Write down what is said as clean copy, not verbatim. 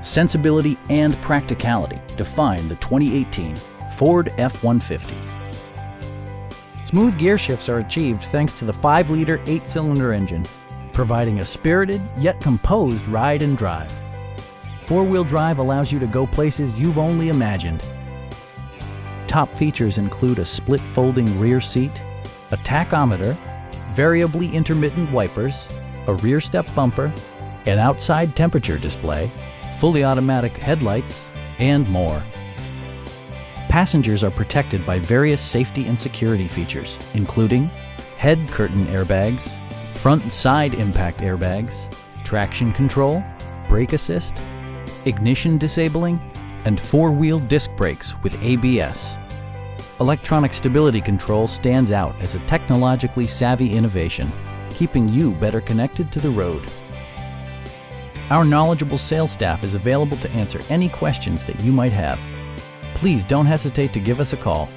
sensibility, and practicality define the 2018 Ford F-150. Smooth gear shifts are achieved thanks to the 5-liter 8-cylinder engine, providing a spirited yet composed ride and drive. 4-wheel drive allows you to go places you've only imagined. Top features include a split folding rear seat, a tachometer, variably intermittent wipers, a rear step bumper, an outside temperature display, fully automatic headlights, and more. Passengers are protected by various safety and security features, including head curtain airbags, front and side impact airbags, traction control, brake assist, ignition disabling, and 4-wheel disc brakes with ABS. Electronic stability control stands out as a technologically savvy innovation, keeping you better connected to the road. Our knowledgeable sales staff is available to answer any questions that you might have. Please don't hesitate to give us a call.